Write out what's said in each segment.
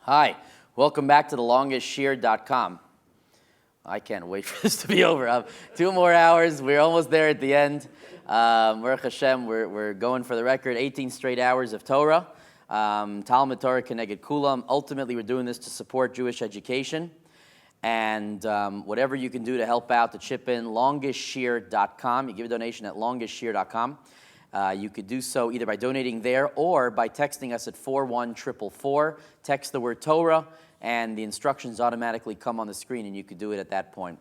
Hi, welcome back to thelongestshir.com. I can't wait for this to be over. 2 more hours. We're almost there at the end. Baruch Hashem, we're going for the record, 18 straight hours of Torah. Talmud Torah Keneged Kulam. Ultimately, we're doing this to support Jewish education. And whatever you can do to help out, to chip in, longestshir.com. You give a donation at longestshir.com. You could do so either by donating there or by texting us at 41444. Text the word Torah, and the instructions automatically come on the screen, and you could do it at that point.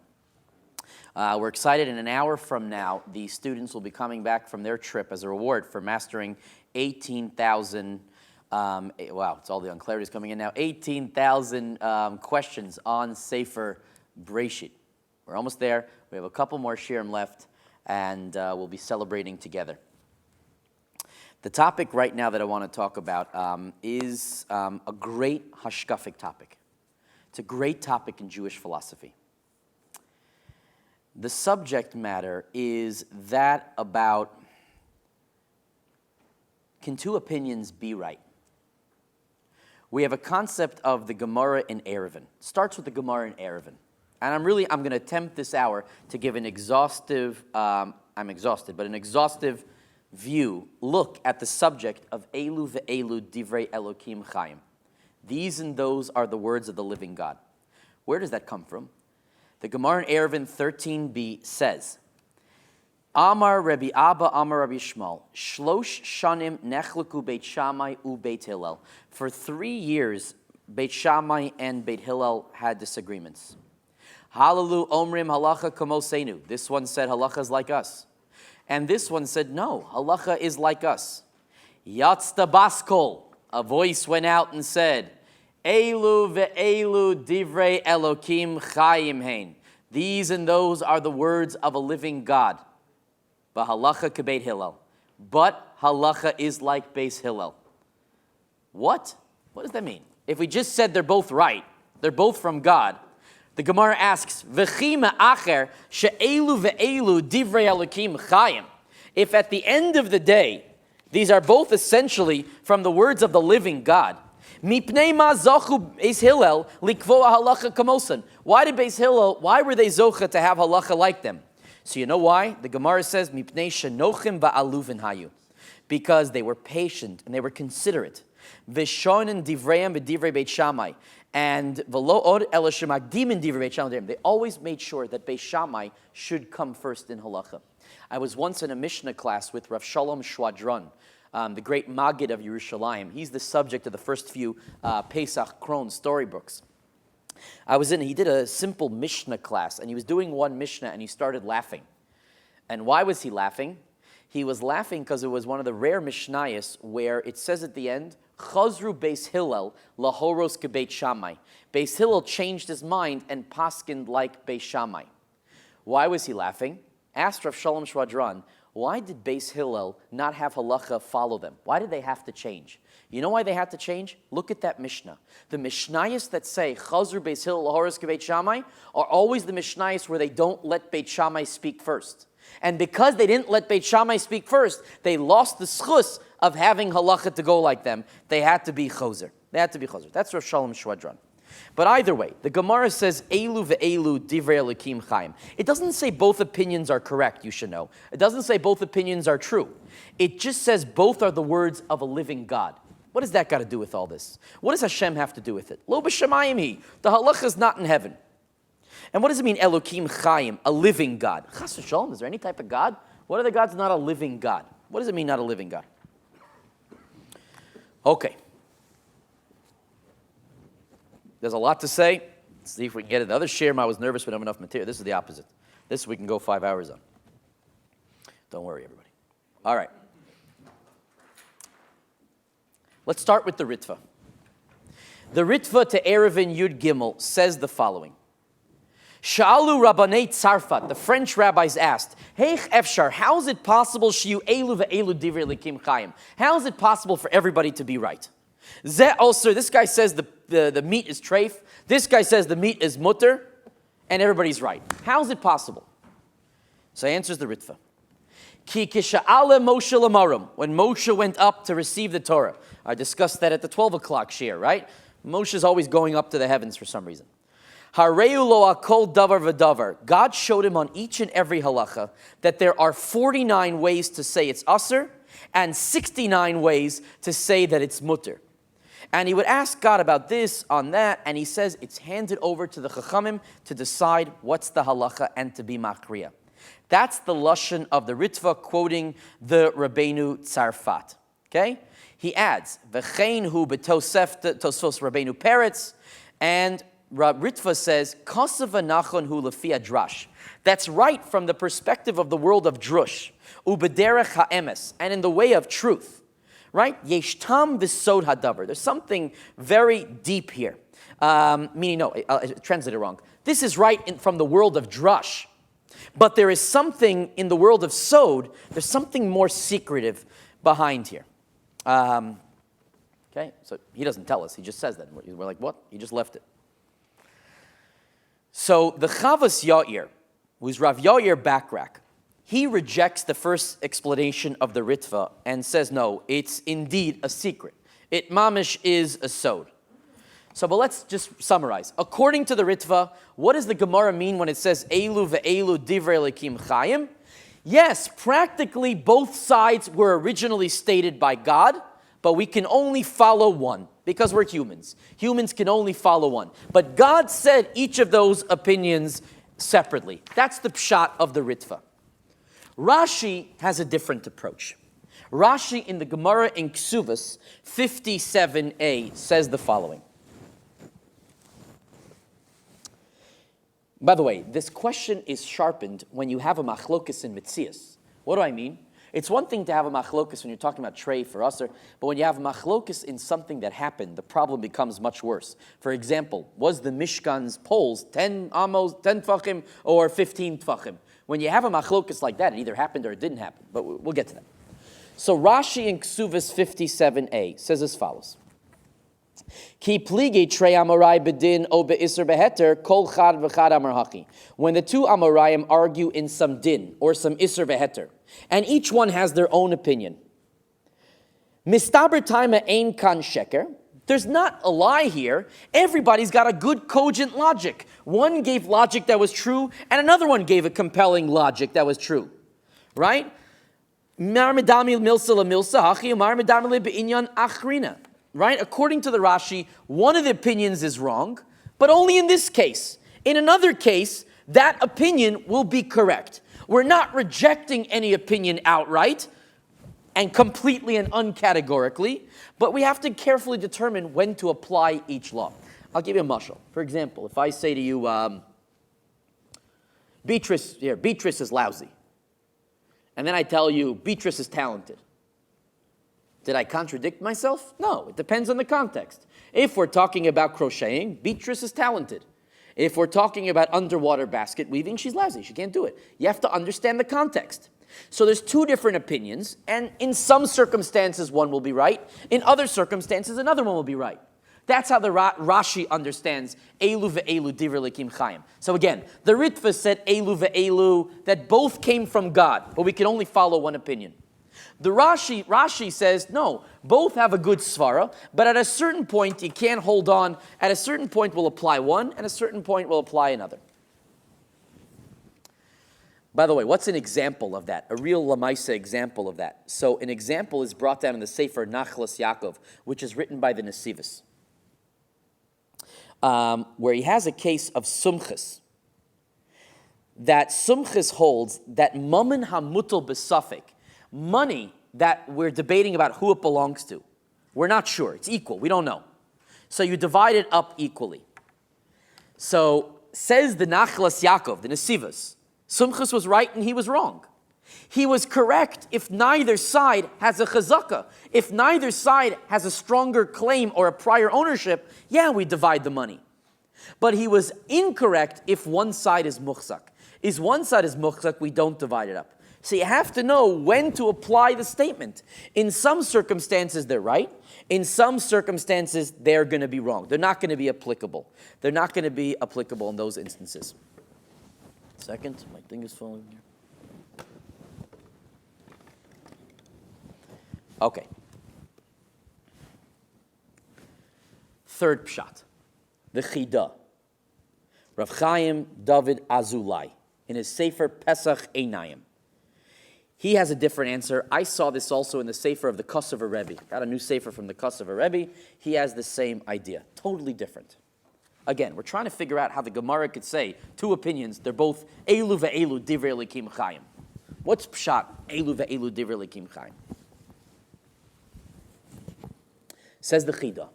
We're excited. In an hour from now, the students will be coming back from their trip as a reward for mastering 18,000, wow, it's all the unclarities coming in now, 18,000 questions on Sefer Breshit. We're almost there. We have a couple more shiurim left, and we'll be celebrating together. The topic right now that I want to talk about is a great hashkafic topic. It's a great topic in Jewish philosophy. The subject matter is that about, can 2 opinions be right? We have a concept of the Gemara in Eruvin. It starts with the Gemara in Eruvin. And I'm going to attempt this hour to give an exhaustive, I'm exhausted, but an exhaustive look at the subject of Elu ve'elu divrei Elokim Chaim. These and those are the words of the living God. Where does that come from? The Gemara in Eruvin 13b says, Amar Rabbi Abba, Amar Rabbi Shmuel, Shlosh Shanim Nechleku Beit Shammai u Beit Hillel. For 3 years, Beit Shammai and Beit Hillel had disagreements. Halalu Omrim Halacha Kamosenu. This one said halacha is like us. And this one said, no, halacha is like us. Yatzta baskol, a voice went out and said, Elu ve'elu divrei Elokim chayim hein. These and those are the words of a living God. V'halacha kebeit Hillel. But halacha is like Beis Hillel. What? What does that mean? If we just said they're both right, they're both from God, the Gemara asks, V'chima acher she'elu ve'elu divrei Elokim chayim. If at the end of the day, these are both essentially from the words of the living God, mipnei ma zochu Beis Hillel likvoa halacha kamosan. Why did Beis Hillel, why were they zocha to have halacha like them? So you know why? The Gemara says, mipnei shenochim va'aluvin hayu. Because they were patient and they were considerate. V'shonen divreim v'divrei Beit Shammai. And they always made sure that Beis Shammai should come first in halacha. I was once in a Mishnah class with Rav Shalom Shwadron, the great Maggid of Yerushalayim. He's the subject of the first few Pesach Kron storybooks. He did a simple Mishnah class, and he was doing one Mishnah, and he started laughing. And why was he laughing? He was laughing because it was one of the rare Mishnayos where it says at the end, Chazru Beis Hillel lahoros kebeit Shammai. Beis Hillel changed his mind and paskined like Beis Shammai. Why was he laughing? Asked Rav Shalom Shwadron, why did Beis Hillel not have halacha follow them? Why did they have to change? You know why they had to change? Look at that Mishnah. The Mishnayos that say Chazru Beis Hillel lahoros kebeit Shammai are always the Mishnayos where they don't let Beit Shammai speak first. And because they didn't let Beit Shammai speak first, they lost the schus of having halacha to go like them. They had to be choser. That's Rav Shalom Shwadron. But either way, the Gemara says, Elu ve'elu divrei Elokim chayim. It doesn't say both opinions are correct, you should know. It doesn't say both opinions are true. It just says both are the words of a living God. What does that got to do with all this? What does Hashem have to do with it? Lo b'shamayim hi. The halacha is not in heaven. And what does it mean, Elokim chayim, a living God? Chas v'shalom, is there any type of God? What are the gods not a living God? What does it mean, not a living God? Okay. There's a lot to say. Let's see if we can get it. The other shiurim, I was nervous we don't have enough material. This is the opposite. This we can go 5 hours on. Don't worry, everybody. All right. Let's start with the Ritva. The Ritva to Eruvin Yud Gimel says the following. Sha'alu Rabbanei Tzarfat, the French rabbis asked, Heich Efshar, how is it possible Shiu Elu ve'elu divrei Elokim chayim? How is it possible for everybody to be right? Zeh also, this guy says the meat is treif, this guy says the meat is mutter, and everybody's right. How is it possible? So he answers the Ritva. Ki kisha'ale Moshe l'marum, when Moshe went up to receive the Torah. I discussed that at the 12 o'clock shiur, right? Moshe is always going up to the heavens for some reason. Hareu lo akol davar v'davar. God showed him on each and every halacha that there are 49 ways to say it's aser and 69 ways to say that it's mutter. And he would ask God about this, on that, and he says it's handed over to the chachamim to decide what's the halacha and to be machriya. That's the lashon of the Ritva quoting the Rabbeinu Tzarfat. Okay? He adds, V'chein hu b'tosef tosfos Rabbeinu Peretz, and Ritva says, Kosav v'nachon hu lefi drash. That's right from the perspective of the world of drush, ubederech ha'emes, and in the way of truth. Right? Yesh tam v'sod hadavar. There's something very deep here. Meaning, no, I translated it wrong. This is right from the world of drush. But there is something in the world of sod, there's something more secretive behind here. Okay, so he doesn't tell us, he just says that. We're like, what? He just left it. So the Chavas Yair, who's Rav Yair Bakrak, he rejects the first explanation of the Ritva and says, no, it's indeed a secret. It mamish is a sod. So, but let's just summarize. According to the Ritva, what does the Gemara mean when it says, Elu ve'elu divrei Elokim chayim? Yes, practically both sides were originally stated by God, but we can only follow one because we're humans. Humans can only follow one. But God said each of those opinions separately. That's the pshat of the Ritva. Rashi has a different approach. Rashi in the Gemara in Ksuvas 57a says the following. By the way, this question is sharpened when you have a machlokus in Metzias. What do I mean? It's one thing to have a machlokus when you're talking about trey for usher, but when you have a machlokus in something that happened, the problem becomes much worse. For example, was the Mishkan's poles 10 tfachim or 15 tfachim? When you have a machlokus like that, it either happened or it didn't happen, but we'll get to that. So Rashi in Ksuvas 57a says as follows. Ki plige trei amorai bedin o beiser beheter kol chad v'chad amar haki. When the two amorayim argue in some din or some iser beheter, and each one has their own opinion. Mistaber taima ein kan sheker. There's not a lie here. Everybody's got a good cogent logic. One gave logic that was true, and another one gave a compelling logic that was true. Right? Right? According to the Rashi, one of the opinions is wrong, but only in this case. In another case, that opinion will be correct. We're not rejecting any opinion outright and completely and uncategorically, but we have to carefully determine when to apply each law. I'll give you a mashal. For example, if I say to you, Beatrice is lousy, and then I tell you, Beatrice is talented. Did I contradict myself? No, it depends on the context. If we're talking about crocheting, Beatrice is talented. If we're talking about underwater basket weaving, she's lousy, she can't do it. You have to understand the context. So there's two different opinions, and in some circumstances one will be right, in other circumstances another one will be right. That's how the Rashi understands Elu ve'elu divrei Elokim chayim. So again, the Ritva said Elu ve'elu, that both came from God, but we can only follow one opinion. The Rashi says, no, both have a good svara, but at a certain point you can't hold on. At a certain point we'll apply one, and at a certain point we'll apply another. By the way, what's an example of that? A real Lamaisa example of that. So an example is brought down in the Sefer Nachlas Yaakov, which is written by the Nesivos, where he has a case of sumchas. That sumchas holds that mammon hamutal besafik, money that we're debating about who it belongs to. We're not sure. It's equal. We don't know. So you divide it up equally. So says the Nachlas Yaakov, the Nesivos, Sumchus was right and he was wrong. He was correct if neither side has a chazaka. If neither side has a stronger claim or a prior ownership, yeah, we divide the money. But he was incorrect if one side is muchzak. If one side is muchzak, we don't divide it up. So you have to know when to apply the statement. In some circumstances, they're right. In some circumstances, they're going to be wrong. They're not going to be applicable. They're not going to be applicable in those instances. Second, my thing is falling here. Okay. Third pshat, the Chida. Rav Chaim David Azulai, in his Sefer Pesach Einayim. He has a different answer. I saw this also in the Sefer of the Kosovo Rebbe. Got a new Sefer from the Kosovo Rebbe. He has the same idea. Totally different. Again, we're trying to figure out how the Gemara could say two opinions. They're both Elu ve'elu divrei Elokim chayim. What's pshat? Elu ve'elu divrei Elokim chayim. Says the Chida.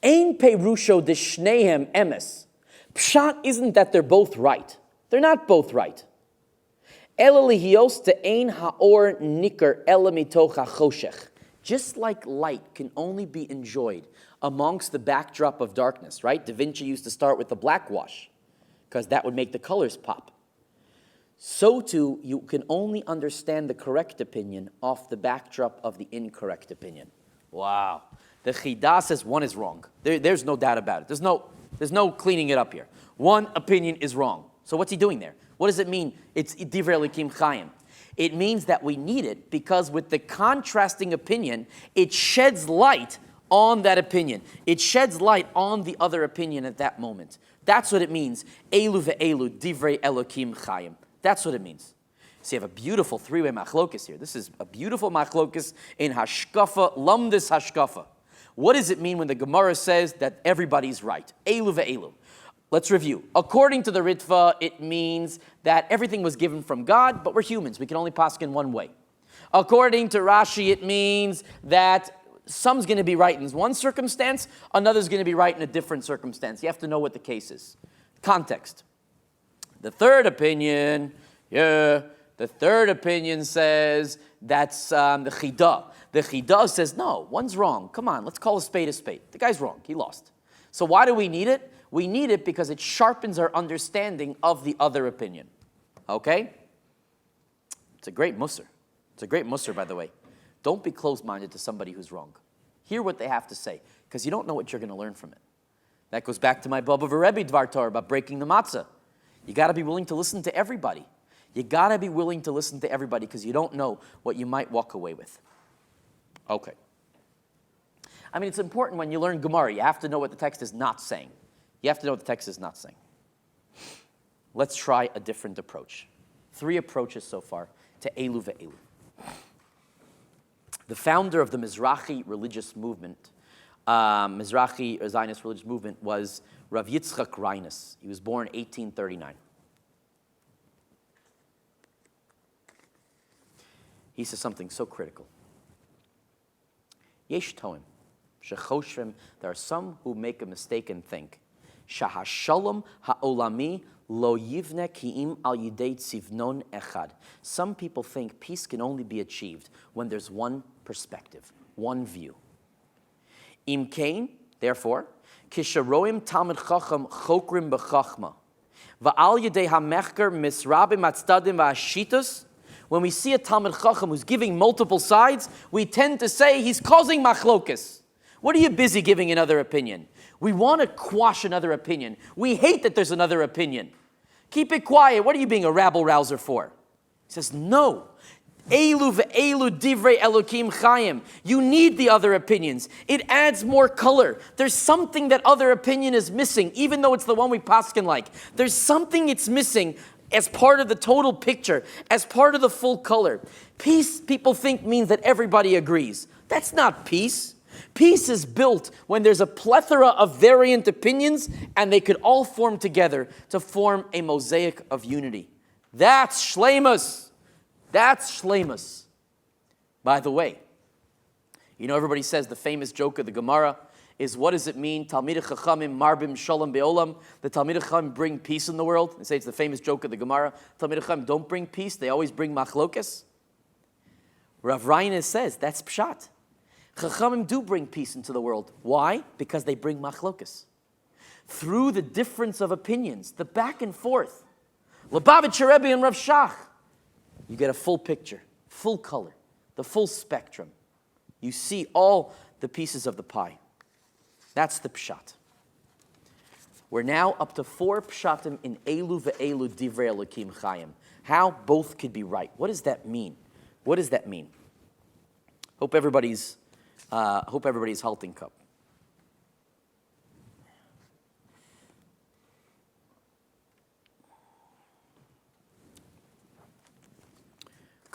Ein perusho d'shnehem emes. Pshat isn't that they're both right. They're not both right. Ela lihios de'ein ha'or nikar ela mitoch ha'choshech. Just like light can only be enjoyed amongst the backdrop of darkness, right? Da Vinci used to start with the black wash because that would make the colors pop. So too, you can only understand the correct opinion off the backdrop of the incorrect opinion. Wow. The Chida says one is wrong. There's no doubt about it. There's no cleaning it up here. One opinion is wrong. So what's he doing there? What does it mean? It's divrei Elokim chayim. It means that we need it because with the contrasting opinion, it sheds light on that opinion. It sheds light on the other opinion at that moment. That's what it means. Elu ve'elu divrei Elokim chayim. That's what it means. So you have a beautiful three-way machlokus here. This is a beautiful machlokus in hashkafa, lamdis hashkafa. What does it mean when the Gemara says that everybody's right? Elu ve'elu. Let's review. According to the Ritva, it means that everything was given from God, but we're humans. We can only paskin in one way. According to Rashi, it means that some's going to be right in one circumstance, another's going to be right in a different circumstance. You have to know what the case is. Context. The third opinion says that's the Chida. The Chida says, no, one's wrong. Come on, let's call a spade a spade. The guy's wrong. He lost. So why do we need it? We need it because it sharpens our understanding of the other opinion. Okay? It's a great musar. It's a great musar, by the way. Don't be closed-minded to somebody who's wrong. Hear what they have to say, because you don't know what you're going to learn from it. That goes back to my Baba Rebbe Dvar Torah about breaking the matzah. You got to be willing to listen to everybody. You got to be willing to listen to everybody because you don't know what you might walk away with. Okay. I mean, it's important when you learn Gemara. You have to know what the text is not saying. You have to know what the text is not saying. Let's try a different approach. 3 approaches so far to Elu ve'elu. The founder of the Mizrahi religious movement, Mizrahi or Zionist religious movement, was Rav Yitzchak Reines. He was born 1839. He says something so critical. Yesh toim, shechoshvim, there are some who make a mistake and think, shahashalom ha'olami lo yivne ki'im al yidei tzivnon echad. Some people think peace can only be achieved when there's one perspective, one view. Im kain, therefore, kisharoim talmid chacham chokrim b'chachma, va'al yidei hamechker misrabim atzdadim va'ashitus. When we see a talmid chacham who's giving multiple sides, we tend to say he's causing machlokas. What are you busy giving another opinion? We want to quash another opinion. We hate that there's another opinion. Keep it quiet. What are you being a rabble-rouser for? He says, no. Elu ve'elu divrei Elokim chayim. You need the other opinions. It adds more color. There's something that other opinion is missing, even though it's the one we paskin like. There's something it's missing as part of the total picture, as part of the full color. Peace, people think, means that everybody agrees. That's not peace. Peace is built when there's a plethora of variant opinions and they could all form together to form a mosaic of unity. That's shleimus. That's shleimus. By the way, you know everybody says the famous joke of the Gemara is, what does it mean? Talmidei Chachamim marbim shalom be'olam. The Talmidei Chachamim bring peace in the world. They say it's the famous joke of the Gemara. Talmidei Chachamim don't bring peace. They always bring machlokas. Rav Reines says that's pshat. Chachamim do bring peace into the world. Why? Because they bring machlokas. Through the difference of opinions, the back and forth. Lubavitcher Rebbe and Rav Shach. You get a full picture, full color, the full spectrum. You see all the pieces of the pie. That's the pshat. We're now up to 4 pshatim in Elu ve'elu divrei Elokim chayim. How both could be right. What does that mean? What does that mean? Hope everybody's halting cup.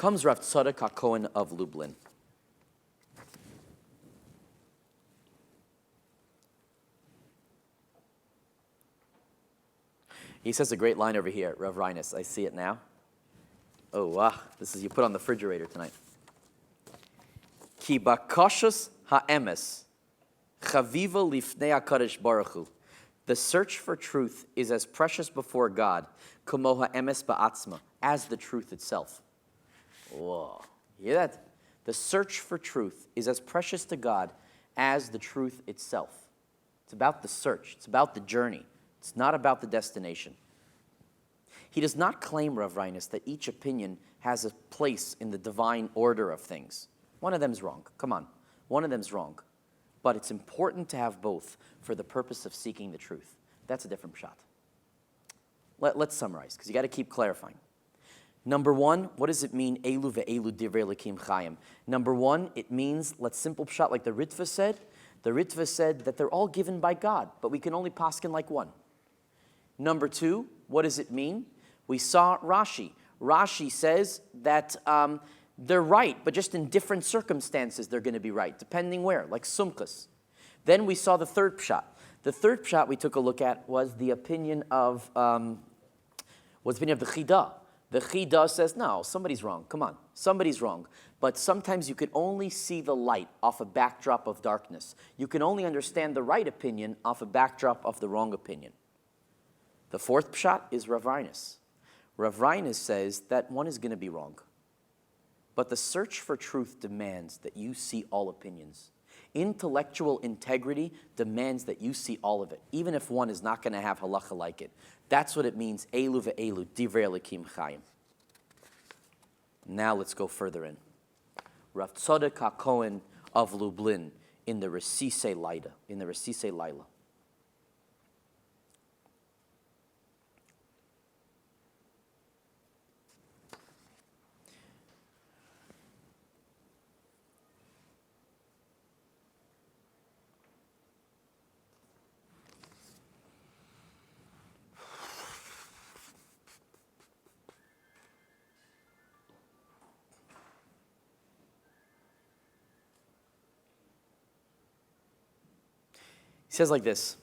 comes Rav Tzadok HaKohen of Lublin. He says a great line over here, Rav Reinus. I see it now. Oh, wow. This is you put on the refrigerator tonight. Ki bakashus ha'emes chaviva lifnei HaKadosh Baruch Hu. The search for truth is as precious before God, como ha'emes ba'atzma, as the truth itself. Whoa. You hear that? The search for truth is as precious to God as the truth itself. It's about the search. It's about the journey. It's not about the destination. He does not claim, Rav Reinus, that each opinion has a place in the divine order of things. One of them's wrong. Come on. One of them's wrong. But it's important to have both for the purpose of seeking the truth. That's a different shot. Let's summarize, because you got to keep clarifying. Number one, what does it mean, Elu ve'elu divrei Elokim chayim? Number one, it means, let's simple shot like the Ritva said. The Ritva said that they're all given by God, but we can only paskin like one. Number two, what does it mean? We saw Rashi. Rashi says that they're right, but just in different circumstances they're going to be right, depending where, like Sumkas. Then we saw the third pshat. The third pshat we took a look at was the opinion of the Chida. The Chida says, no, somebody's wrong. Come on, somebody's wrong. But sometimes you can only see the light off a backdrop of darkness. You can only understand the right opinion off a backdrop of the wrong opinion. The fourth pshat is Rav Reinus. Rav Reinus says that one is going to be wrong. But the search for truth demands that you see all opinions. Intellectual integrity demands that you see all of it, even if one is not going to have halacha like it. That's what it means, Elu ve'elu, divrei Elokim chayim. Now let's go further in. Rav Tzadok HaKohen of Lublin in the Resisei Laila. He says like this.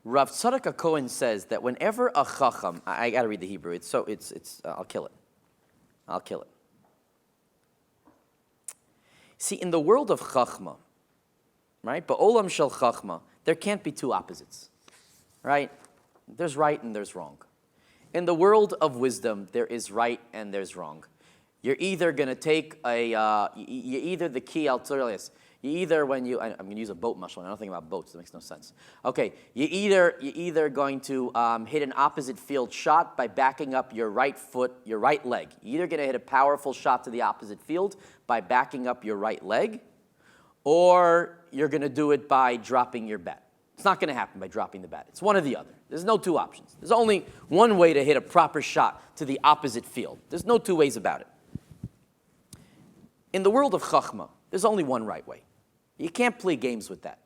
Rav Tzadok HaKohen says that whenever a chacham, I got to read the Hebrew. I'll kill it. See, in the world of chachma, right? Ba'olam shel chachma, there can't be two opposites, right? There's right and there's wrong. In the world of wisdom, there is right and there's wrong. You're either going to take the key, I'll tell you this. I'm going to use a boat mashal. I don't think about boats. That makes no sense. Okay, you're either going to hit an opposite field shot by backing up your right foot, your right leg. You're either going to hit a powerful shot to the opposite field by backing up your right leg, or you're going to do it by dropping your bat. It's not going to happen by dropping the bat. It's one or the other. There's no two options. There's only one way to hit a proper shot to the opposite field. There's no two ways about it. In the world of chachma, there's only one right way. You can't play games with that.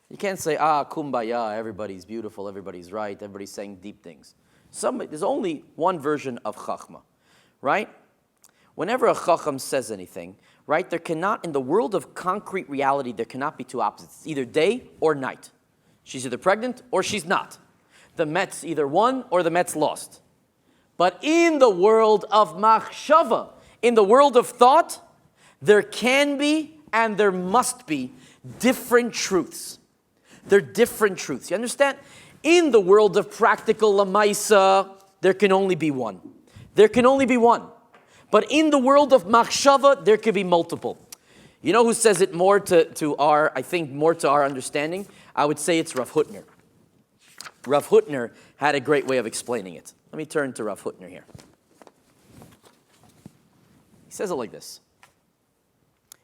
You can't say, kumbaya, everybody's beautiful, everybody's right, everybody's saying deep things. There's only one version of chachma, right? Whenever a chacham says anything, right, in the world of concrete reality, there cannot be two opposites. It's either day or night. She's either pregnant or she's not. The Mets either won or the Mets lost. But in the world of machshava, in the world of thought, there can be and there must be different truths. They're different truths. You understand? In the world of practical lamaisa, there can only be one. There can only be one. But in the world of machshava, there could be multiple. You know who says it more to our understanding? I would say it's Rav Hutner. Rav Hutner had a great way of explaining it. Let me turn to Rav Hutner here. He says it like this.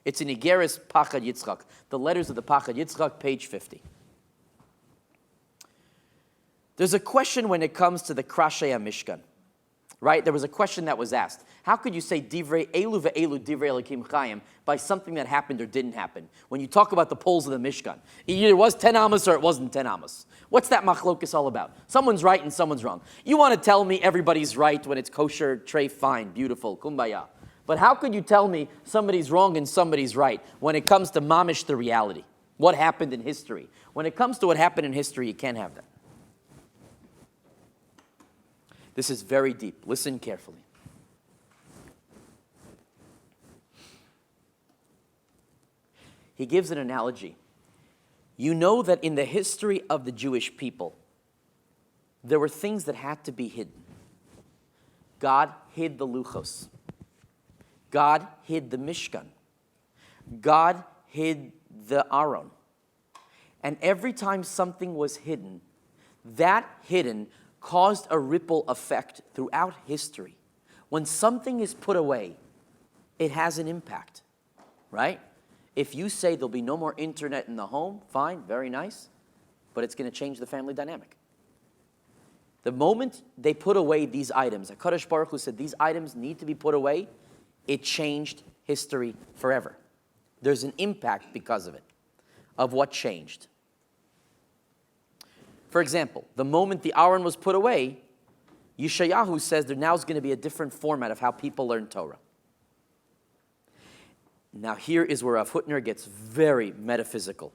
It's in Igeris Pachad Yitzchak, the letters of the Pachad Yitzchak, page 50. There's a question when it comes to the Krashei HaMishkan. right? There was a question that was asked. How could you say divrei elu ve'elu divrei Elokim chayim by something that happened or didn't happen? When you talk about the poles of the Mishkan, it either was 10 amos or it wasn't 10 amos. What's that machlokus all about? Someone's right and someone's wrong. You want to tell me everybody's right when it's kosher, tray, fine, beautiful, kumbaya. But how could you tell me somebody's wrong and somebody's right when it comes to mamish the reality? What happened in history? When it comes to what happened in history, you can't have that. This is very deep. Listen carefully. He gives an analogy. You know that in the history of the Jewish people, there were things that had to be hidden. God hid the luchos. God hid the Mishkan. God hid the Aron. And every time something was hidden, that hidden caused a ripple effect throughout history. When something is put away, it has an impact, right? If you say there'll be no more internet in the home, fine, very nice, but it's going to change the family dynamic. The moment they put away these items, HaKadosh Baruch Hu said these items need to be put away, it changed history forever. There's an impact because of it, of what changed. For example, the moment the Aron was put away, Yeshayahu says there now is going to be a different format of how people learn Torah. Now here is where Rav Hutner gets very metaphysical.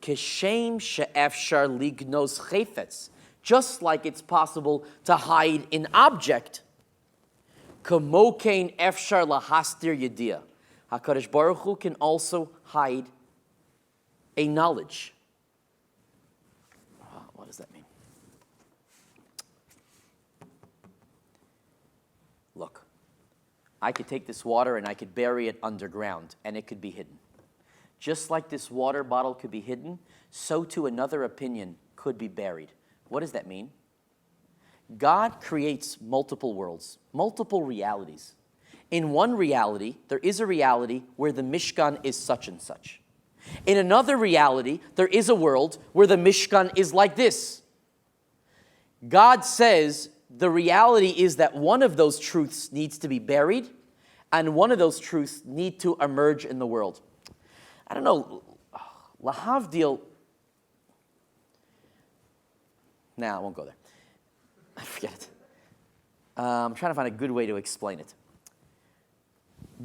Keshem she'efshar lignos chayfetz, just like it's possible to hide an object, kamokein efshar lahastir yediyah. HaKadosh Baruch Hu can also hide a knowledge. What does that mean? Look, I could take this water and I could bury it underground and it could be hidden. Just like this water bottle could be hidden, so too another opinion could be buried. What does that mean? God creates multiple worlds, multiple realities. In one reality, there is a reality where the Mishkan is such and such. In another reality, there is a world where the Mishkan is like this. God says the reality is that one of those truths needs to be buried and one of those truths need to emerge in the world. I don't know, lahavdil. Nah, I won't go there. I forget it. I'm trying to find a good way to explain it.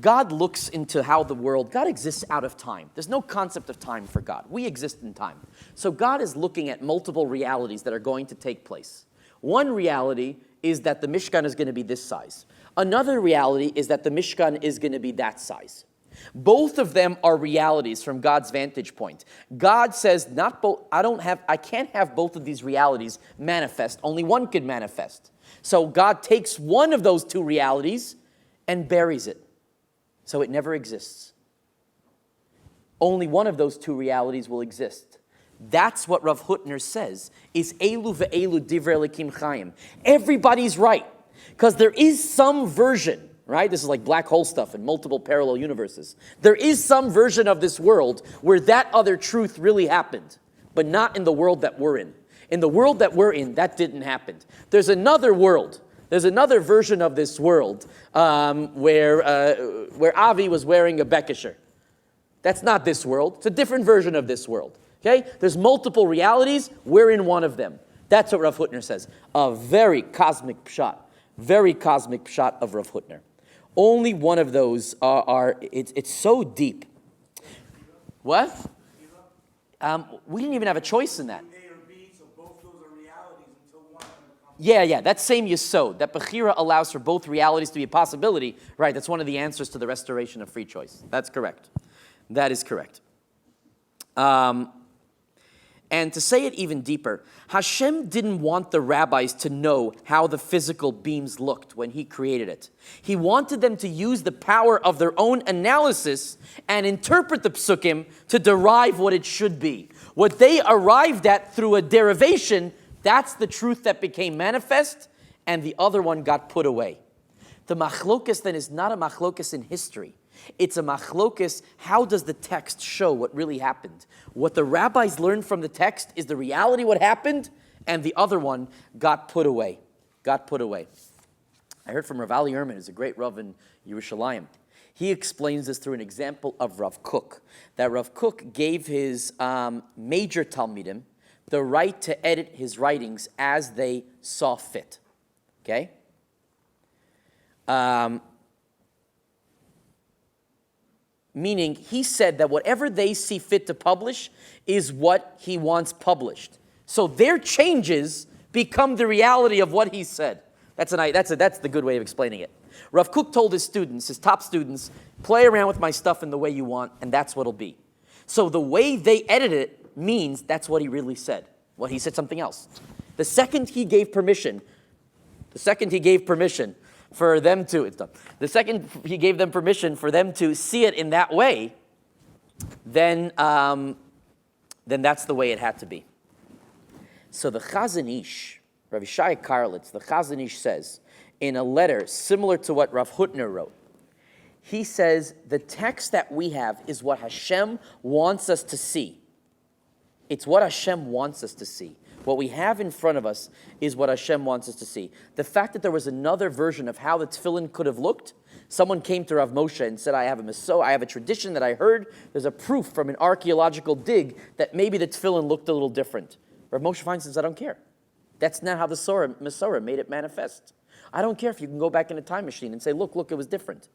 God looks into how the world, God exists out of time. There's no concept of time for God. We exist in time. So God is looking at multiple realities that are going to take place. One reality is that the Mishkan is going to be this size. Another reality is that the Mishkan is going to be that size. Both of them are realities from God's vantage point. God says, I can't have both of these realities manifest. Only one could manifest. So God takes one of those two realities and buries it. So it never exists. Only one of those two realities will exist. That's what Rav Hutner says, is Elu ve'elu divrei Elokim chayim. Everybody's right, because there is some version, right? This is like black hole stuff in multiple parallel universes. There is some version of this world where that other truth really happened, but not in the world that we're in. In the world that we're in, that didn't happen. There's another world. There's another version of this world where Avi was wearing a bekisher. That's not this world. It's a different version of this world. Okay? There's multiple realities. We're in one of them. That's what Rav Hutner says. A very cosmic pshat of Rav Hutner. Only one of those it's so deep. What? We didn't even have a choice in that. Yeah, that same yesod, that Bechira allows for both realities to be a possibility, right, that's one of the answers to the restoration of free choice. That's correct. That is correct. And to say it even deeper, Hashem didn't want the rabbis to know how the physical beams looked when He created it. He wanted them to use the power of their own analysis and interpret the psukim to derive what it should be. What they arrived at through a derivation, that's the truth that became manifest, and the other one got put away. The machlokas then is not a machlokas in history. It's a machlokas, how does the text show what really happened? What the rabbis learned from the text is the reality what happened, and the other one got put away. got put away. I heard from Rav Ali Ehrman, who's a great Rav in Yerushalayim. He explains this through an example of Rav Kook, that Rav Kook gave his major Talmidim the right to edit his writings as they saw fit. Okay? Meaning, he said that whatever they see fit to publish is what he wants published. So their changes become the reality of what he said. That's the good way of explaining it. Rav Kook told his students, his top students, play around with my stuff in the way you want, and that's what it'll be. So the way they edit it means that's what he really said. Well, he said something else. The second he gave permission for them to, it's done. The second he gave them permission for them to see it in that way, then that's the way it had to be. So the Chazon Ish, Rav Yishai Karlitz, the Chazon Ish says, in a letter similar to what Rav Hutner wrote, he says, the text that we have is what Hashem wants us to see. It's what Hashem wants us to see. What we have in front of us is what Hashem wants us to see. The fact that there was another version of how the tefillin could have looked, someone came to Rav Moshe and said, I have a tradition that I heard, there's a proof from an archaeological dig that maybe the tefillin looked a little different. Rav Moshe Feinstein says, I don't care. That's not how the Masorah made it manifest. I don't care if you can go back in a time machine and say, look, it was different.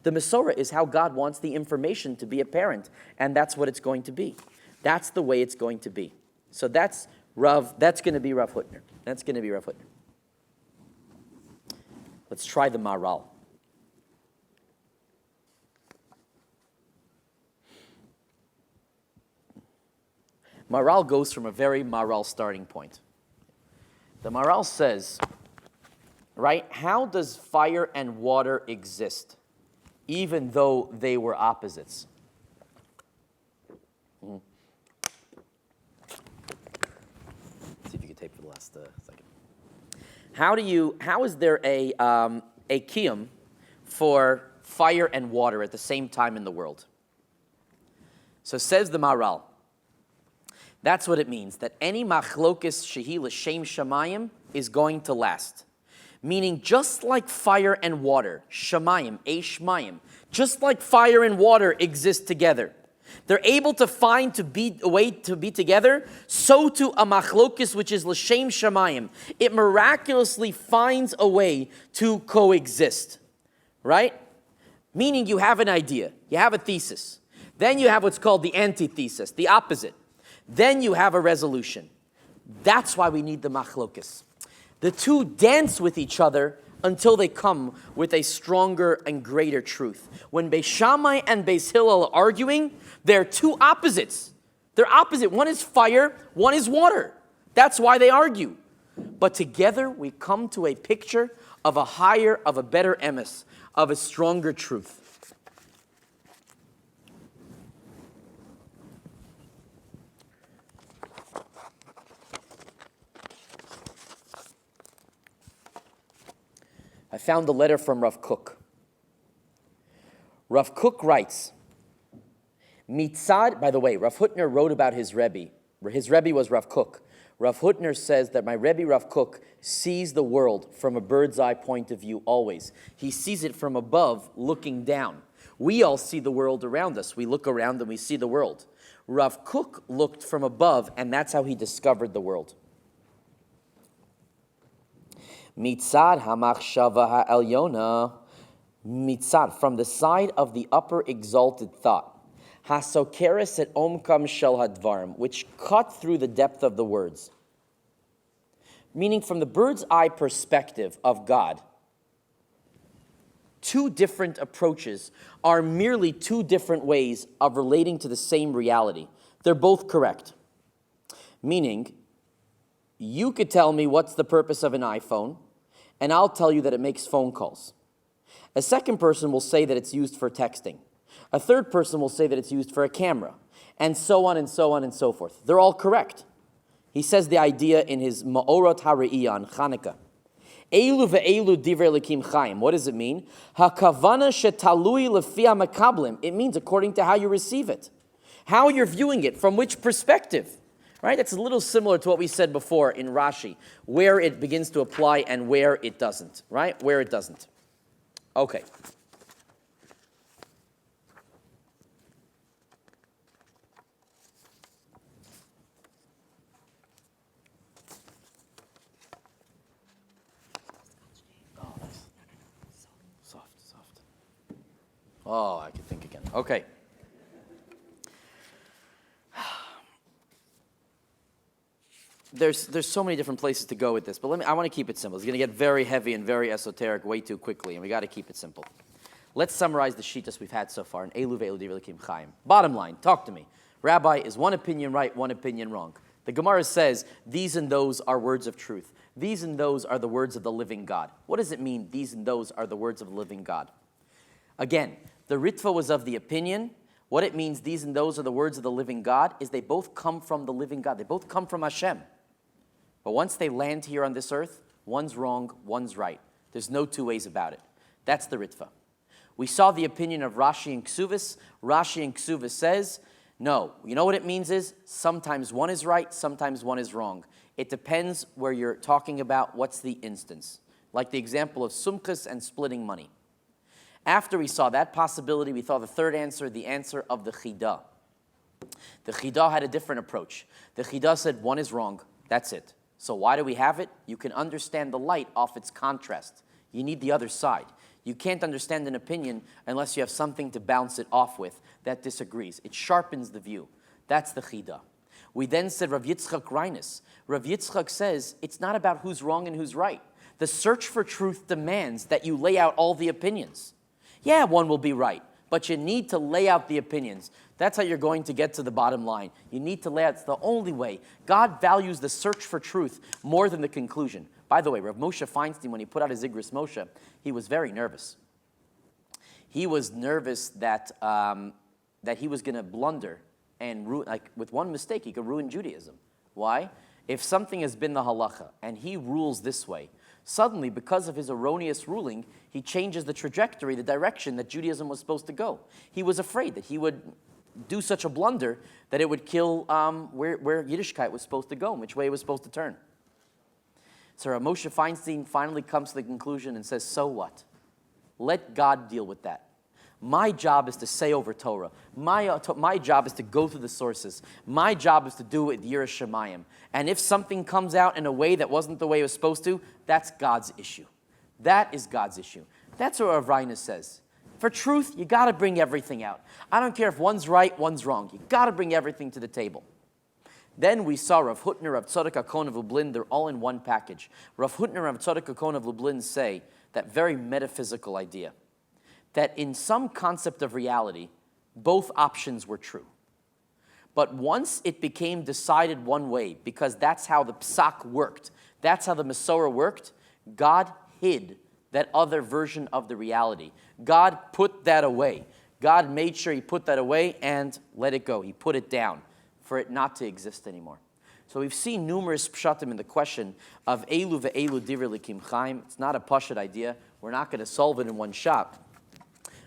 The Masorah is how God wants the information to be apparent, and that's what it's going to be. That's the way it's going to be. So that's going to be Rav Hutner. That's going to be Rav Hutner. Let's try the Maharal. Maharal goes from a very Maharal starting point. The Maharal says, right, how does fire and water exist, even though they were opposites? See if you can tape for the last second. How is there a kiyum for fire and water at the same time in the world? So says the Maharal, that's what it means, that any machlokes shehi l'shem shamayim is going to last. Meaning just like fire and water, shamayim, eshmayim, just like fire and water exist together, they're able to find a way to be together, so too a machlokes, which is l'shem shamayim, it miraculously finds a way to coexist, right? Meaning you have an idea, you have a thesis, then you have what's called the antithesis, the opposite. Then you have a resolution. That's why we need the machlokes. The two dance with each other until they come with a stronger and greater truth. When Beis Shammai and Beis Hillel are arguing, they're two opposites. They're opposite. One is fire, one is water. That's why they argue. But together we come to a picture of a higher, of a better emes, of a stronger truth. I found a letter from Rav Kook. Rav Kook writes, Mitzad, by the way, Rav Hutner wrote about his Rebbe. His Rebbe was Rav Kook. Rav Hutner says that my Rebbe Rav Kook sees the world from a bird's eye point of view always. He sees it from above, looking down. We all see the world around us. We look around and we see the world. Rav Kook looked from above, and that's how he discovered the world. Mitzad hamachshava ha'elyona, mitzad, from the side of the upper exalted thought, hasokeres et omkam shel hadvarim, which cut through the depth of the words. Meaning from the bird's eye perspective of God, two different approaches are merely two different ways of relating to the same reality. They're both correct. Meaning, you could tell me what's the purpose of an iPhone, and I'll tell you that it makes phone calls. A second person will say that it's used for texting. A third person will say that it's used for a camera, and so on and so on and so forth. They're all correct. He says the idea in his Ma'orot HaRe'iyah on Chanukah. Eilu ve'eilu divrei Elokim Chaim. What does it mean? Hakavana shetalui lefi makablim. It means according to how you receive it. How you're viewing it, from which perspective. Right? That's a little similar to what we said before in Rashi, where it begins to apply and where it doesn't. Right? Where it doesn't. Okay. Oh, I can think again. Okay. There's so many different places to go with this, but I want to keep it simple. It's going to get very heavy and very esoteric way too quickly, and we got to keep it simple. Let's summarize the shitas we've had so far in Elu ve'elu divrei Elokim Chaim. Bottom line, talk to me. Rabbi, is one opinion right, one opinion wrong? The Gemara says these and those are words of truth. These and those are the words of the living God. What does it mean, these and those are the words of the living God? Again, the Ritva was of the opinion. What it means, these and those are the words of the living God, is they both come from the living God. They both come from Hashem. But once they land here on this earth, one's wrong, one's right. There's no two ways about it. That's the Ritva. We saw the opinion of Rashi and Ksuvis. Rashi and Ksuvis says, no, you know what it means is, sometimes one is right, sometimes one is wrong. It depends where you're talking about, what's the instance. Like the example of sumchus and splitting money. After we saw that possibility, we saw the third answer, the answer of the Chida. The Chida had a different approach. The Chida said one is wrong, that's it. So why do we have it? You can understand the light off its contrast. You need the other side. You can't understand an opinion unless you have something to bounce it off with that disagrees. It sharpens the view. That's the Chida. We then said Rav Yitzchak Reines. Rav Yitzchak says it's not about who's wrong and who's right. The search for truth demands that you lay out all the opinions. Yeah, one will be right, but you need to lay out the opinions. That's how you're going to get to the bottom line. You need to lay out, it's the only way. God values the search for truth more than the conclusion. By the way, Rav Moshe Feinstein, when he put out his Igris Moshe, he was very nervous. He was nervous that he was going to blunder and ruin, like with one mistake, he could ruin Judaism. Why? If something has been the halacha and he rules this way, suddenly, because of his erroneous ruling, he changes the trajectory, the direction that Judaism was supposed to go. He was afraid that he would do such a blunder that it would kill where Yiddishkeit was supposed to go, and which way it was supposed to turn. So Rav Moshe Feinstein finally comes to the conclusion and says, so what? Let God deal with that. My job is to say over Torah. My job is to go through the sources. My job is to do it with Yiras Shamayim. And if something comes out in a way that wasn't the way it was supposed to, that's God's issue. That is God's issue. That's what Rav Reines says. For truth, you got to bring everything out. I don't care if one's right, one's wrong. You got to bring everything to the table. Then we saw Rav Hutner, Rav Tzadok HaKohen of Lublin. They're all in one package. Rav Hutner and Rav Tzadok HaKohen of Lublin say that very metaphysical idea, that in some concept of reality, both options were true. But once it became decided one way, because that's how the psak worked, that's how the Masorah worked, God hid that other version of the reality. God put that away. God made sure he put that away and let it go. He put it down for it not to exist anymore. So we've seen numerous pshatim in the question of Elu ve'elu divrei Elokim Chaim. It's not a pashut idea. We're not going to solve it in one shot.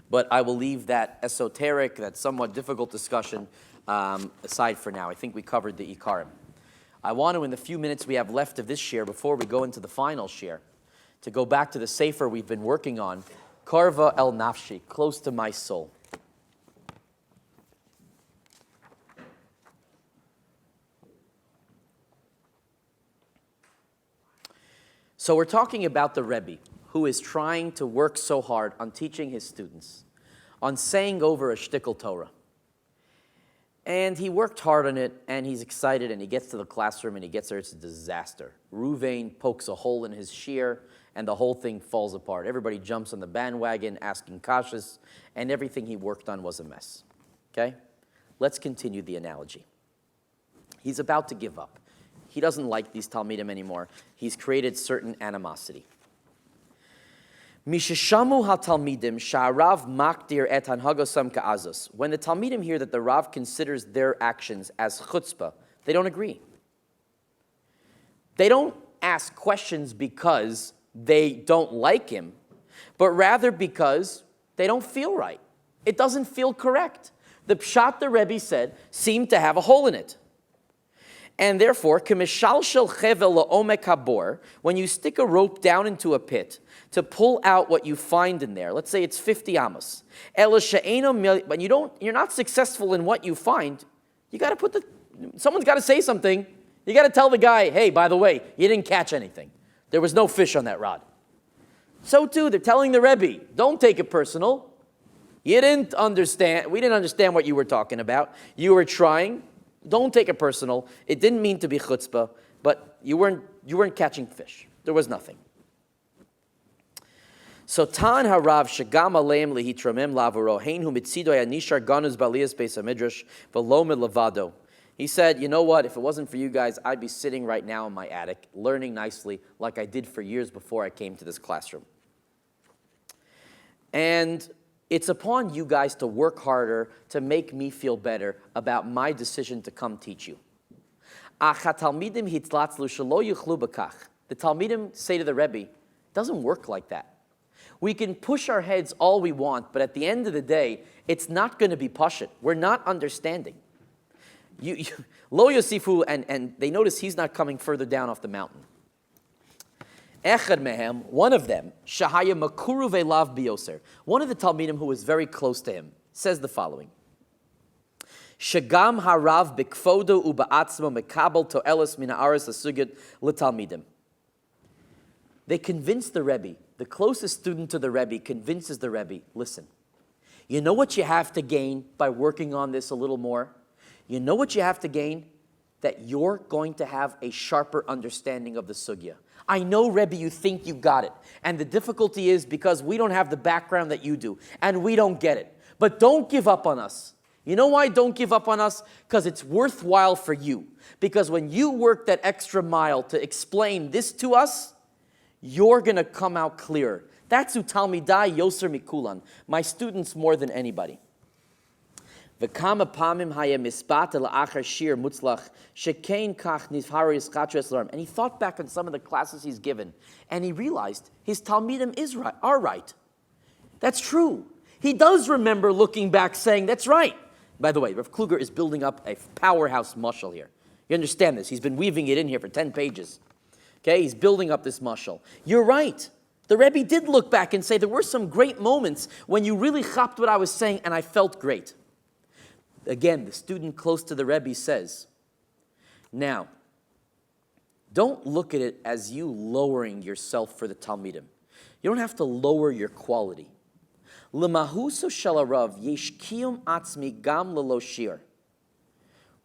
But I will leave that esoteric, that somewhat difficult discussion aside for now. I think we covered the Ikarim. I want to, in the few minutes we have left of this shiur, before we go into the final shiur, to go back to the sefer we've been working on, Karva El Nafshi, close to my soul. So we're talking about the Rebbe, who is trying to work so hard on teaching his students, on saying over a shtickle Torah. And he worked hard on it, and he's excited, and he gets to the classroom, and he gets there, it's a disaster. Ruvain pokes a hole in his shiur, and the whole thing falls apart. Everybody jumps on the bandwagon, asking kashas, and everything he worked on was a mess. Okay? Let's continue the analogy. He's about to give up. He doesn't like these Talmidim anymore. He's created certain animosity. Mishishamu ha-Talmidim sha'arav makdir et hanhagosam ka'azos. When the Talmidim hear that the Rav considers their actions as chutzpah, they don't agree. They don't ask questions because they don't like him, but rather because they don't feel right. It doesn't feel correct. The pshat the Rebbe said seemed to have a hole in it. And therefore, k'mishalshel chevel la'omek habor, when you stick a rope down into a pit to pull out what you find in there, let's say it's 50 amos, but you're not successful in what you find, you got to someone's got to say something. You got to tell the guy, hey, by the way, you didn't catch anything. There was no fish on that rod. So too, they're telling the Rebbe, don't take it personal. You didn't understand. We didn't understand what you were talking about. You were trying. Don't take it personal. It didn't mean to be chutzpah, but you weren't catching fish. There was nothing. So tan harav shagam aleim lehitramim lavaro heinu mitzido yanishar ganus balias beis hamidrash v'lo milavado. He said, you know what? If it wasn't for you guys, I'd be sitting right now in my attic, learning nicely, like I did for years before I came to this classroom. And it's upon you guys to work harder to make me feel better about my decision to come teach you. The Talmidim say to the Rebbe, it doesn't work like that. We can push our heads all we want, but at the end of the day, it's not going to be pashut. We're not understanding. Lo Yosifu, and they notice he's not coming further down off the mountain. Echad mehem, one of them, Shahaya Makuru Velav Bioser, one of the Talmidim who was very close to him, says the following: Shagam harav bikfodo uba'atzma mekabel to'elis min ha'aretz ha'sugid l'talmidim. They convinced the Rebbe, the closest student to the Rebbe convinces the Rebbe, listen, you know what you have to gain by working on this a little more? You know what you have to gain? That you're going to have a sharper understanding of the sugya. I know, Rebbe, you think you got it. And the difficulty is because we don't have the background that you do. And we don't get it. But don't give up on us. You know why don't give up on us? Because it's worthwhile for you. Because when you work that extra mile to explain this to us, you're going to come out clearer. That's utalmidai yoser mikulan. My students more than anybody. And he thought back on some of the classes he's given, and he realized his Talmidim are right. That's true. He does remember looking back saying, that's right. By the way, Rav Kluger is building up a powerhouse mashal here. You understand this? He's been weaving it in here for 10 pages. Okay, he's building up this mashal. You're right. The Rebbe did look back and say, there were some great moments when you really chapped what I was saying, and I felt great. Again, the student close to the Rebbe says, now, don't look at it as you lowering yourself for the Talmidim. You don't have to lower your quality. L'mahuso shalarav yesh kiyum atzmi gam lelo shiur.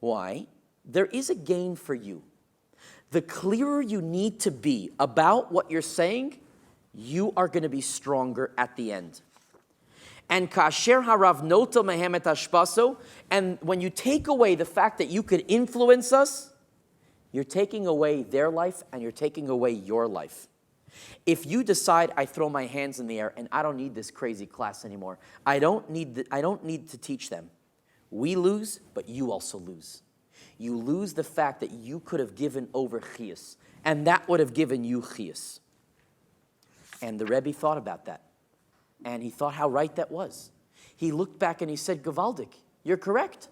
Why? There is a gain for you. The clearer you need to be about what you're saying, you are going to be stronger at the end. And kasher harav noto mehemet hashpaso, and when you take away the fact that you could influence us, you're taking away their life and you're taking away your life. If you decide I throw my hands in the air and I don't need this crazy class anymore, I don't need to teach them. We lose, but you also lose. You lose the fact that you could have given over chiyus, and that would have given you chiyus. And the Rebbe thought about that. And he thought how right that was. He looked back and he said, Gavaldik, you're correct.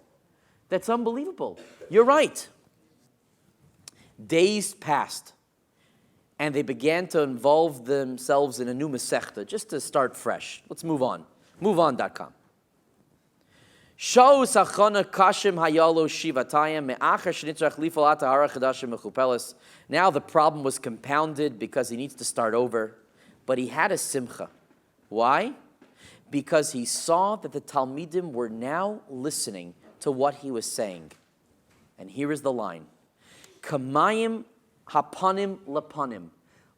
That's unbelievable. You're right. Days passed, and they began to involve themselves in a new Masechta, just to start fresh. Let's move on. MoveOn.com. Now the problem was compounded because he needs to start over, but he had a simcha. Why? Because he saw that the Talmidim were now listening to what he was saying. And here is the line. Kamayim hapanim lapanim.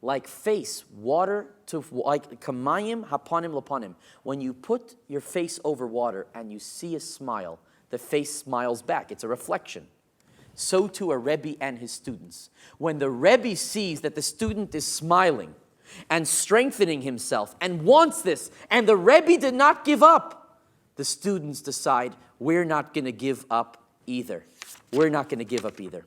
Like face, water to, like kamayim hapanim lapanim. When you put your face over water and you see a smile, the face smiles back. It's a reflection. So too a Rebbe and his students. When the Rebbe sees that the student is smiling, and strengthening himself, and wants this, and the Rebbe did not give up, the students decide, we're not going to give up either. We're not going to give up either.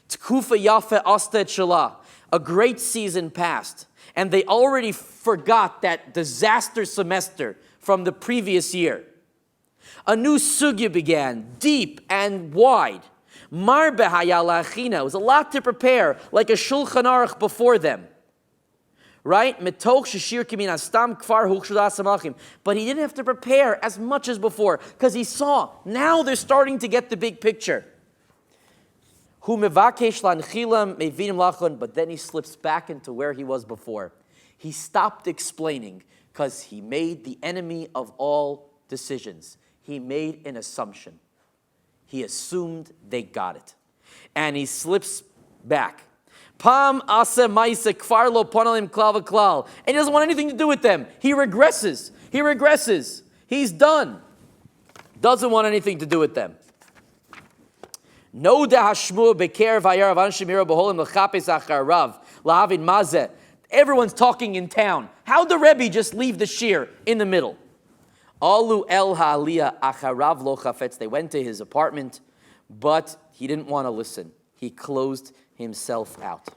Tkufa yafe astet shalah. A great season passed, and they already forgot that disaster semester from the previous year. A new sugya began, deep and wide. Marbe hayalachina. It was a lot to prepare, like a Shulchan Aruch before them. Right? Metoch sheshir kimin astam kfar hukshudas samachim. But he didn't have to prepare as much as before, because he saw, now they're starting to get the big picture. Hu mevakesh lanchilam mevinim lachon. But then he slips back into where he was before. He stopped explaining, because he made the enemy of all decisions. He made an assumption. He assumed they got it. And he slips back. Pam asa maisa kfar lo ponalim klal v'klal. And he doesn't want anything to do with them. He regresses. He's done. Doesn't want anything to do with them. No da hashmu beker vayar avanshim hira beholim l'chapes achar rav lahavin mazeh. Everyone's talking in town. How'd the Rebbe just leave the shiur in the middle? Alu el ha'aliyah acharav lo chafetz. They went to his apartment, but he didn't want to listen. He closed himself out.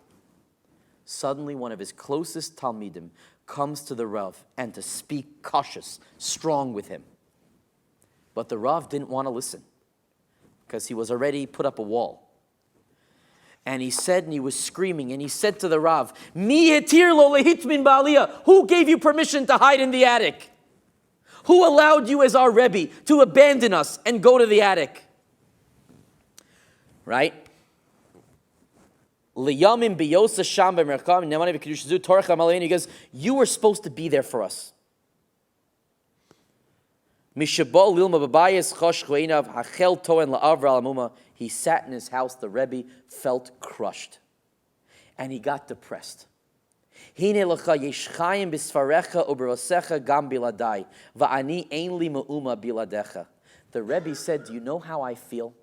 Suddenly, one of his closest talmidim comes to the Rav and to speak cautious, strong with him. But the Rav didn't want to listen, because he was already put up a wall. And he said, and he was screaming, and he said to the Rav, Mi hetir lo lehit min ba'aliyah. Who gave you permission to hide in the attic? Who allowed you as our Rebbe to abandon us and go to the attic? Right? He goes, you were supposed to be there for us. He sat in his house, the Rebbe felt crushed. And he got depressed. The Rebbe said, do you know how I feel?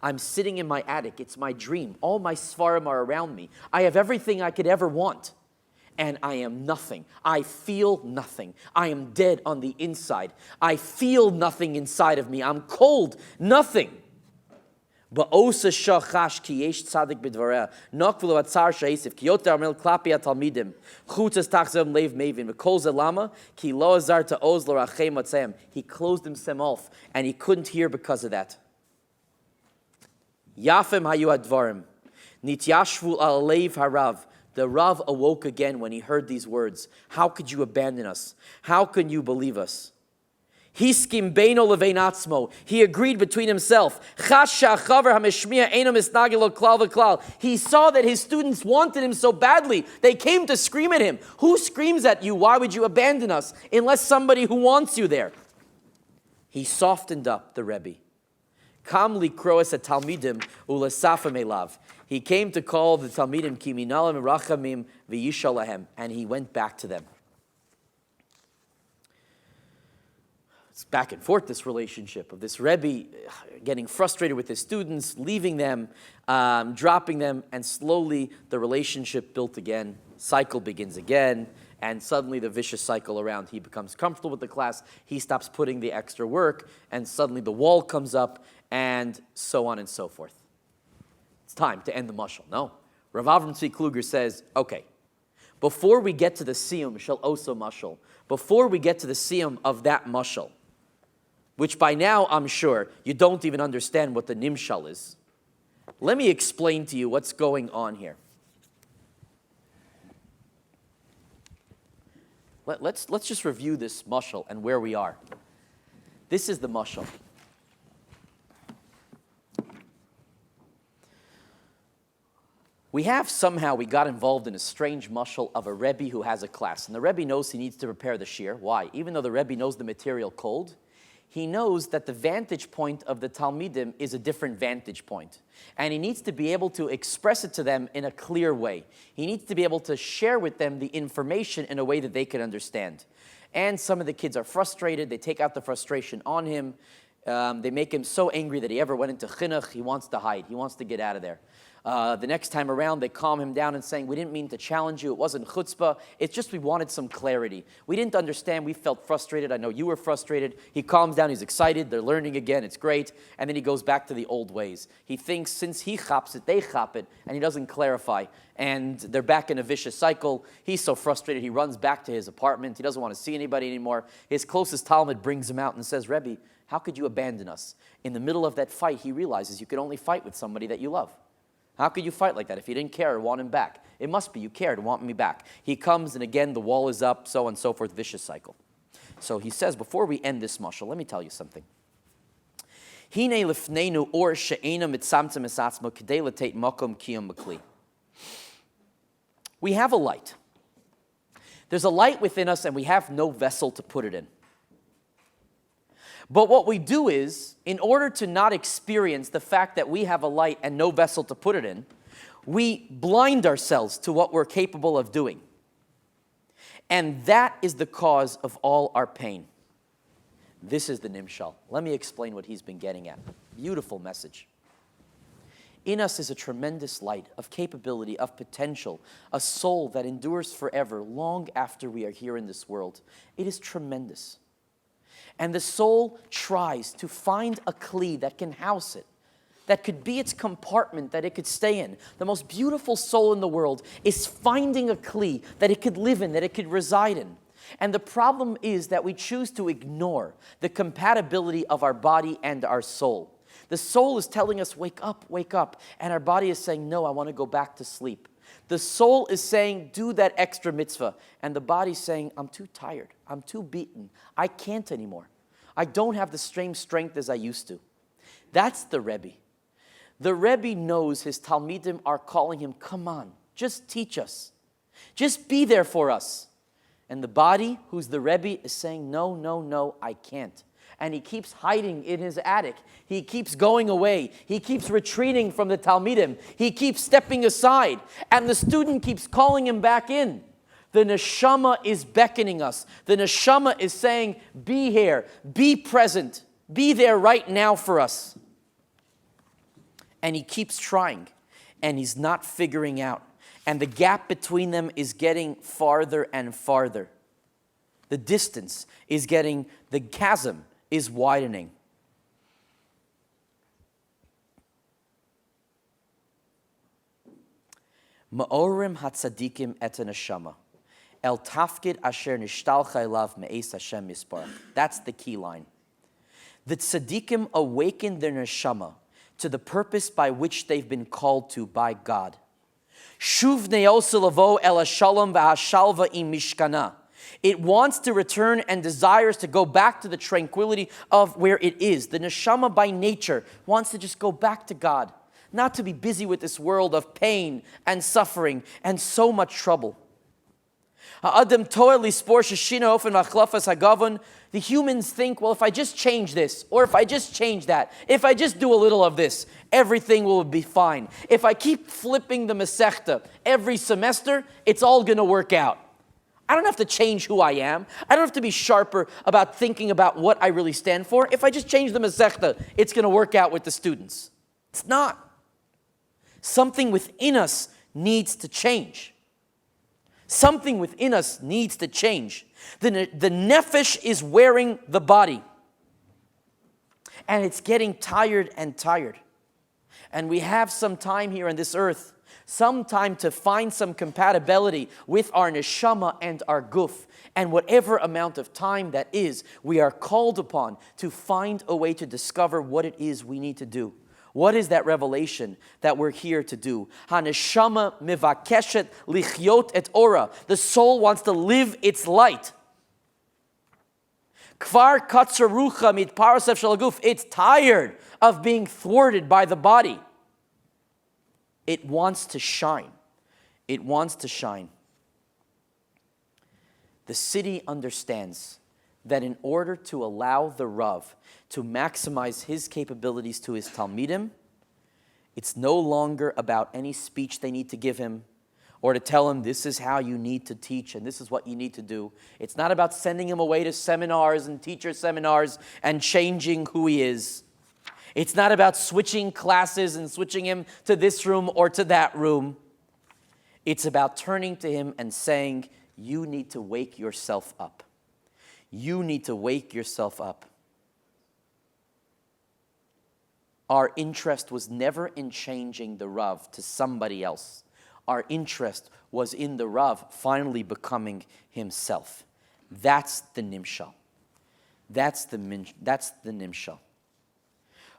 I'm sitting in my attic. It's my dream. All my svarim are around me. I have everything I could ever want. And I am nothing. I feel nothing. I am dead on the inside. I feel nothing inside of me. I'm cold. Nothing. But osa shachash ki yesh tzadik b'dvareh nokvulu atzar sha'isif ki yoter amel klapi atalmidim chutzas tachzem leiv mevin v'kol zelama ki lo azar ta'oz lo rachem atzeim. He closed himself off and he couldn't hear because of that. Yafem hayu advarim nityashvu al leiv harav. The Rav awoke again when he heard these words. How could you abandon us? How can you believe us? Hiskim beino levein atzmo. He agreed between himself. He saw that his students wanted him so badly. They came to scream at him. Who screams at you? Why would you abandon us? Unless somebody who wants you there. He softened up, the Rebbe. Kam likroes at talmidim ulasafam elav. He came to call the talmidim ki minalim rachamim v'yishalahem, and he went back to them. It's back and forth, this relationship of this Rebbe getting frustrated with his students, leaving them, dropping them, and slowly the relationship built again. Cycle begins again, and suddenly the vicious cycle around. He becomes comfortable with the class, he stops putting the extra work, and suddenly the wall comes up, and so on and so forth. It's time to end the mashal. No. Rav Avram Tzvi Kluger says, okay, before we get to the siyum shel oso mashal, before we get to the siyum of that mashal, which by now I'm sure you don't even understand what the nimshal is, let me explain to you what's going on here. Let's just review this mashal and where we are. This is the mashal. We got involved in a strange mashal of a Rebbe who has a class. And the Rebbe knows he needs to prepare the shiur. Why? Even though the Rebbe knows the material cold, he knows that the vantage point of the Talmidim is a different vantage point. And he needs to be able to express it to them in a clear way. He needs to be able to share with them the information in a way that they can understand. And some of the kids are frustrated. They take out the frustration on him. They make him so angry that he ever went into chinuch. He wants to hide. He wants to get out of there. The next time around, they calm him down and saying, we didn't mean to challenge you. It wasn't chutzpah. It's just we wanted some clarity. We didn't understand. We felt frustrated. I know you were frustrated. He calms down. He's excited. They're learning again. It's great. And then he goes back to the old ways. He thinks since he chops it, they chop it, and he doesn't clarify. And they're back in a vicious cycle. He's so frustrated, he runs back to his apartment. He doesn't want to see anybody anymore. His closest Talmud brings him out and says, Rebbe, how could you abandon us? In the middle of that fight, he realizes you can only fight with somebody that you love. How could you fight like that if you didn't care or want him back? It must be you cared and want me back. He comes, and again, the wall is up, so on and so forth, vicious cycle. So he says, before we end this mashal, let me tell you something. Hine lifneinu or she'ena mitzamtzem esatzmo k'dei l'teit makom kiyum makli. We have a light. There's a light within us, and we have no vessel to put it in. But what we do is, in order to not experience the fact that we have a light and no vessel to put it in, we blind ourselves to what we're capable of doing. And that is the cause of all our pain. This is the nimshal. Let me explain what he's been getting at. Beautiful message. In us is a tremendous light of capability, of potential, a soul that endures forever, long after we are here in this world. It is tremendous. And the soul tries to find a kli that can house it, that could be its compartment that it could stay in. The most beautiful soul in the world is finding a kli that it could live in, that it could reside in. And the problem is that we choose to ignore the compatibility of our body and our soul. The soul is telling us, wake up. And our body is saying, no, I want to go back to sleep. The soul is saying, do that extra mitzvah. And the body's saying, I'm too tired. I'm too beaten. I can't anymore. I don't have the same strength as I used to. That's the Rebbe. The Rebbe knows his Talmidim are calling him, come on, just teach us. Just be there for us. And the body, who's the Rebbe, is saying, no, I can't. And he keeps hiding in his attic. He keeps going away. He keeps retreating from the Talmidim. He keeps stepping aside. And the student keeps calling him back in. The neshama is beckoning us. The neshama is saying, be here, be present, be there right now for us. And he keeps trying, and he's not figuring out. And the gap between them is getting farther and farther. The distance is getting, the chasm is widening. Ma'orim hatzadikim et neshama. El tafkid asher nishtalcha elav me'es Hashem yisparach. That's the key line. The tzaddikim awaken their neshama to the purpose by which they've been called to by God. Shuv ne'osilavo el hashalom v'hashalva im mishkana. It wants to return and desires to go back to the tranquility of where it is. The neshama by nature wants to just go back to God, not to be busy with this world of pain and suffering and so much trouble. The humans think, well, if I just change this, or if I just change that, if I just do a little of this, everything will be fine. If I keep flipping the Masechta every semester, it's all going to work out. I don't have to change who I am. I don't have to be sharper about thinking about what I really stand for. If I just change the Masechta, it's going to work out with the students. It's not. Something within us needs to change. Something within us needs to change. The nefesh is wearing the body. And it's getting tired and tired. And we have some time here on this earth, some time to find some compatibility with our neshama and our guf. And whatever amount of time that is, we are called upon to find a way to discover what it is we need to do. What is that revelation that we're here to do? Haneshama mivakeshet lichyot et ora. The soul wants to live its light. Kvar katsarucha mit parasef shalaguf. It's tired of being thwarted by the body. It wants to shine. It wants to shine. The city understands that in order to allow the Rav to maximize his capabilities to his Talmidim, it's no longer about any speech they need to give him or to tell him this is how you need to teach and this is what you need to do. It's not about sending him away to seminars and teacher seminars and changing who he is. It's not about switching classes and switching him to this room or to that room. It's about turning to him and saying, you need to wake yourself up. You need to wake yourself up. Our interest was never in changing the Rav to somebody else. Our interest was in the Rav finally becoming himself. That's the nimshal. That's the nimshal.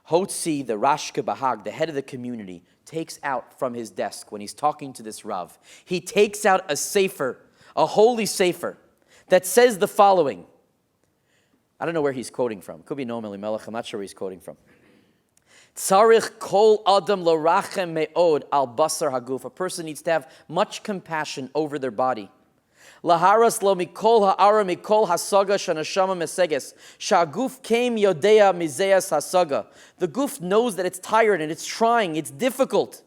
Hotzi, the Rashke Bahag, the head of the community, takes out from his desk when he's talking to this Rav, he takes out a sefer, a holy sefer, that says the following. I don't know where he's quoting from. Could be Noam Elimelech. I'm not sure where he's quoting from. Tzarich kol adam l'rachem me'od al basar haguf. A person needs to have much compassion over their body. Laharas lo mikol ha'ara mikol hasaga shanashama meseges. Shaguf came yodea mizeas hasaga. The guf knows that it's tired and it's trying, it's difficult.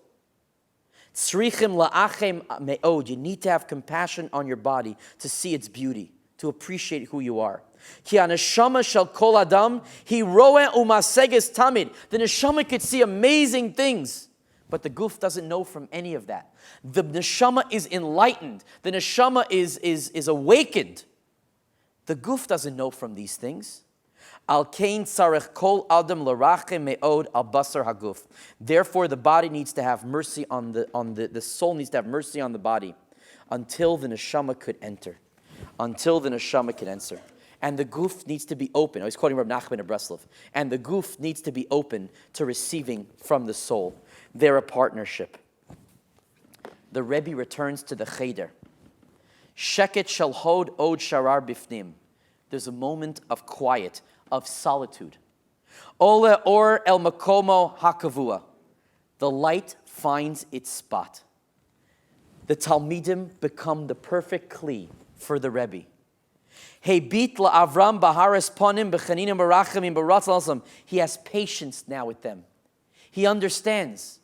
Tzrichim la'achem me'od. You need to have compassion on your body to see its beauty, to appreciate who you are. Ki haneshama shel kol adam hi roe umaseges tamid. The neshama could see amazing things, but the guf doesn't know from any of that. The neshama is enlightened. The neshama is awakened. The guf doesn't know from these things. Al kain tzarech kol adam l'rachem me'od al basar haguf. Therefore, the body needs to have mercy on the soul needs to have mercy on the body until the neshama could enter. Until the neshama could enter. And the guf needs to be open. He's quoting Reb Nachman of Breslov. And the guf needs to be open to receiving from the soul. They're a partnership. The Rebbe returns to the cheder. Sheket shel hod od sharar bifnim. There's a moment of quiet, of solitude. Ole or el makomo hakavua. The light finds its spot. The Talmidim become the perfect kli for the Rebbe. He has patience now with them. He understands.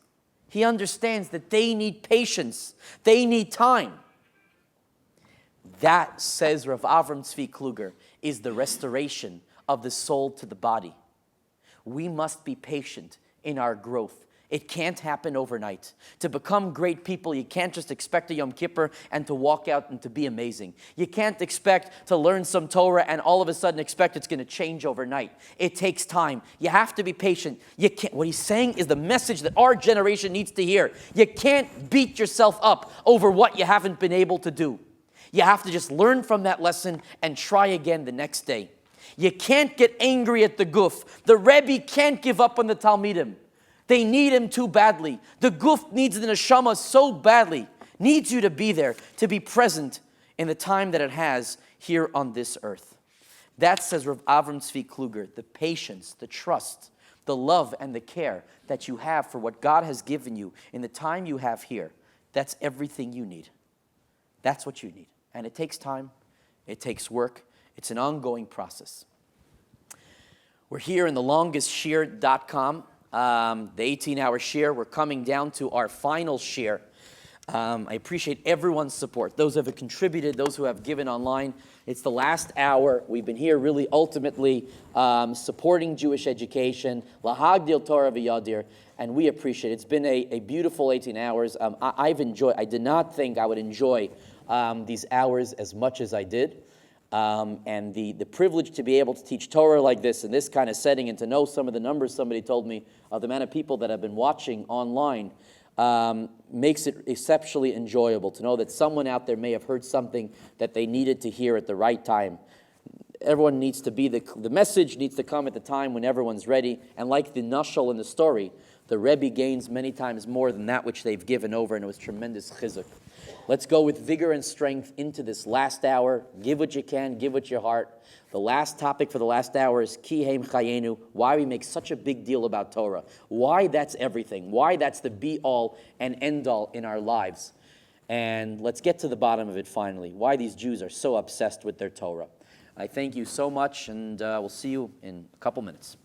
He understands that they need patience. They need time. That, says Rav Avram Tzvi Kluger, is the restoration of the soul to the body. We must be patient in our growth. It can't happen overnight. To become great people, you can't just expect a Yom Kippur and to walk out and to be amazing. You can't expect to learn some Torah and all of a sudden expect it's going to change overnight. It takes time. You have to be patient. You can't. What he's saying is the message that our generation needs to hear. You can't beat yourself up over what you haven't been able to do. You have to just learn from that lesson and try again the next day. You can't get angry at the guf. The Rebbe can't give up on the Talmidim. They need him too badly. The guf needs the neshama so badly. Needs you to be there, to be present in the time that it has here on this earth. That, says Rav Avram Tzvi Kluger, the patience, the trust, the love, and the care that you have for what God has given you in the time you have here. That's everything you need. That's what you need. And it takes time. It takes work. It's an ongoing process. We're here in the longestshir.com. The 18-hour shiur. We're coming down to our final shiur. I appreciate everyone's support. Those who have contributed, those who have given online. It's the last hour. We've been here really ultimately supporting Jewish education, lahagdil Torah v'yadir, and we appreciate it. It's been a beautiful 18 hours. I've enjoyed. I did not think I would enjoy these hours as much as I did. And the privilege to be able to teach Torah like this in this kind of setting and to know some of the numbers somebody told me of the amount of people that have been watching online makes it exceptionally enjoyable to know that someone out there may have heard something that they needed to hear at the right time. Everyone needs to be, the message needs to come at the time when everyone's ready. And like the nashal in the story, the Rebbe gains many times more than that which they've given over, and it was tremendous chizuk. Let's go with vigor and strength into this last hour. Give what you can, give what your heart. The last topic for the last hour is Ki Heim Chayenu, why we make such a big deal about Torah. Why that's everything. Why that's the be-all and end-all in our lives. And let's get to the bottom of it finally. Why these Jews are so obsessed with their Torah. I thank you so much, and we'll see you in a couple minutes.